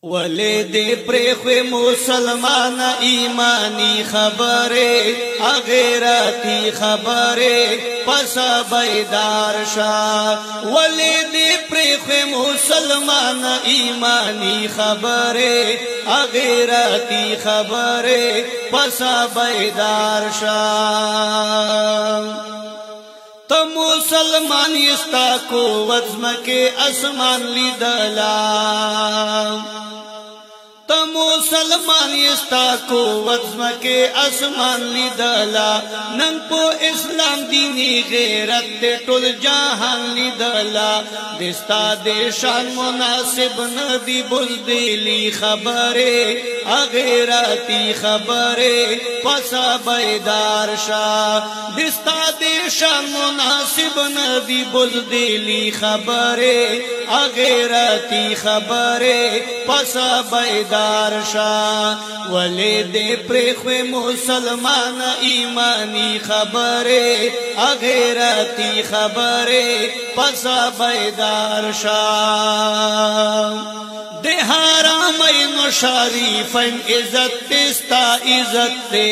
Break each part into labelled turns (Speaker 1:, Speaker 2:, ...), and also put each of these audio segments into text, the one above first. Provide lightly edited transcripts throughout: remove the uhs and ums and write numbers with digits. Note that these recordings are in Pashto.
Speaker 1: ولید پرخ مسلمان ایمانی خبره غیرتی خبره پس بیدار شا ولید پرخ مسلمان ایمانی خبره غیرتی خبره پس بیدار شا تو مسلمان یستا قوت زمکه اسمان لیدلا تو مسلمان یستا قوت زمکه اسمان لیدلا نن پو اسلام دینی غیرت دے ټول جہان لیدلا دستا دے شان مناسب ندی بلدلی خبره غیرتی خبره پسا بیدار شا دستا دے شان مناسب ندی بلدلی خبره غیرتی خبره پسا بیدار شا ولید پرخ مسلمان ایمانی خبره غیرتی خبره پسا بیدار شا دے حرامین شریفین عزت دستا عزت دے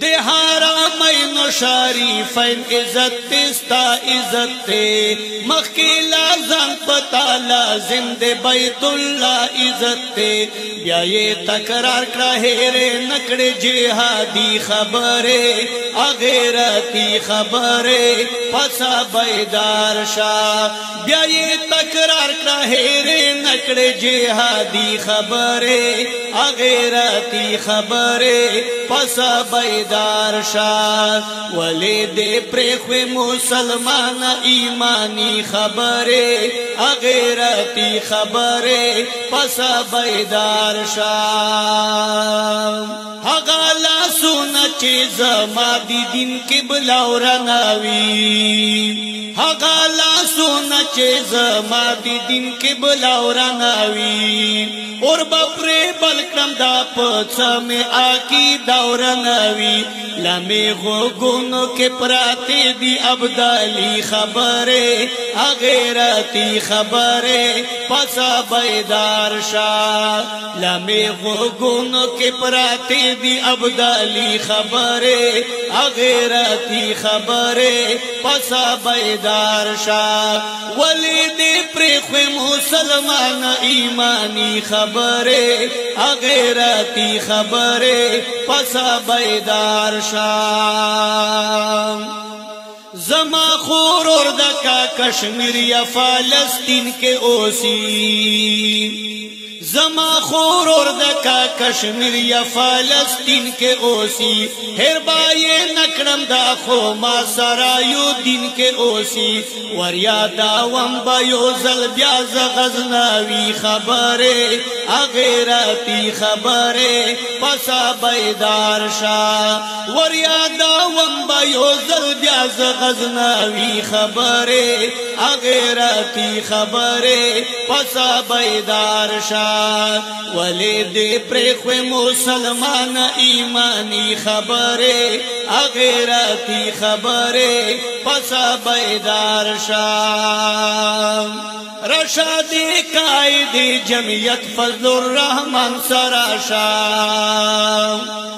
Speaker 1: دے حرامین شریفین عزت دستا عزت دے مخیلا زن پتا لازم دے بیت اللہ عزت دے بیا یہ تکرار کرا ہیرے نکڑے جہادی خبرے غیرتی خبرے پسا بیدار شا بیا یہ تکرار کرا ہیرے نکڑے جہادی خبرے غیرتی خبرے پسا بیدار شا ولید پرخ مسلمان ایمانی خبرے غیرتی خبرے پسا بیدار شا حغالا سونا چیز ما دی دین قبلہ و رناوی حغالا سونا چیز ما دی دین قبلہ و رناوی اور بپرے بلکرم دا پچھا میں آکی دورناوی لمی غوگونو کے پراتے دی عبدالی خبرے غیرتی خبرے پسا بیدار شا لمی غوگونو کے پراتے دی عبدالی خبرے غیرتی خبرے پسا بیدار شا ولید پرخ مسلمان ایمانی خبرے غیرتی خبرے پسا بیدار شا زما خور اور دکا کشمیر یا فلسطین کے اوسی زما خور اور دکا کشمیر یا فلسطین کے اوسی ہر بائے نکڑم دا خو ما سرایو دین کے اوسی وریا داوم بیو زل بیاز غزناوی خبرے غیرتی خبرے پسا بیدار شا وریا داوم بیو زل بیاز غزناوی خبرے غیرتی خبرے پسا بیدار شا ولید پرخ مسلمان ایمانی خبرے غیرتی خبرے پسا بیدار شا رشاد قائد جمعیت فضل الرحمن سراشا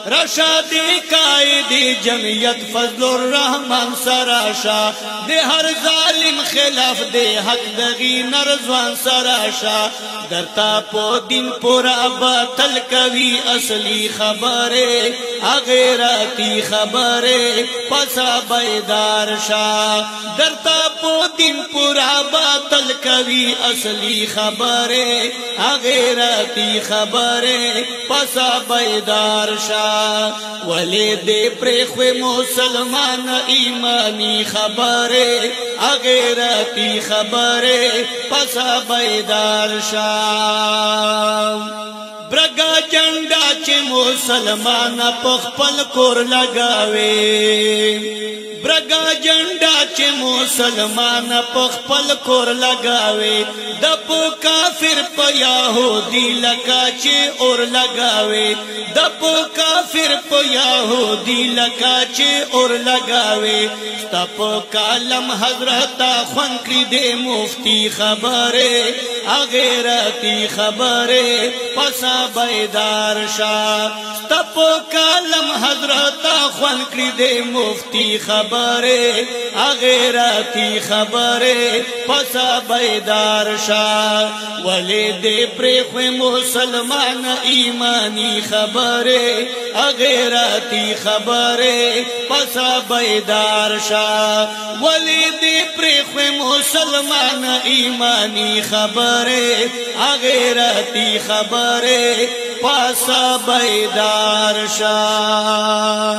Speaker 1: رشاد قائد جمعیت فضل الرحمن سراشا دے ہر ظالم خلاف دے حق دغی نرزوان سراشا درتا پو دن پورا باطل کوي اصلی خبرے غیرتی خبرے پسا بیدار شا درتا پو دن پورا باطل کوي اصلی خبرے غیرتی خبرے پسا بیدار شا ولید پرخ مسلمان ایمانی خبرے غیرتی خبرے پسا بیدار شا برګا جنډا چې مسلمان په خپل کور لګاوي برګا جنډا چې مسلمان په خپل کور لګاوي د کافر په يهودي لکا چې اور لګاوي د کافر په يهودي لکا چې اور لګاوي تپ کالم حضرت خون کړی د مفتی خبره اغیرتی خبره پسا بیدار شاه تپ کالم حضرت خون کړی د مفتی خبره اغیرتی خبره پسا بیدار شاه ولید پرخ مسلمان ایمانی خبره اغیرتی خبره پسا بیدار شاه ولید پرخ مسلمان ایمانی خبره اغیرتی خبره پسا بیدار شاه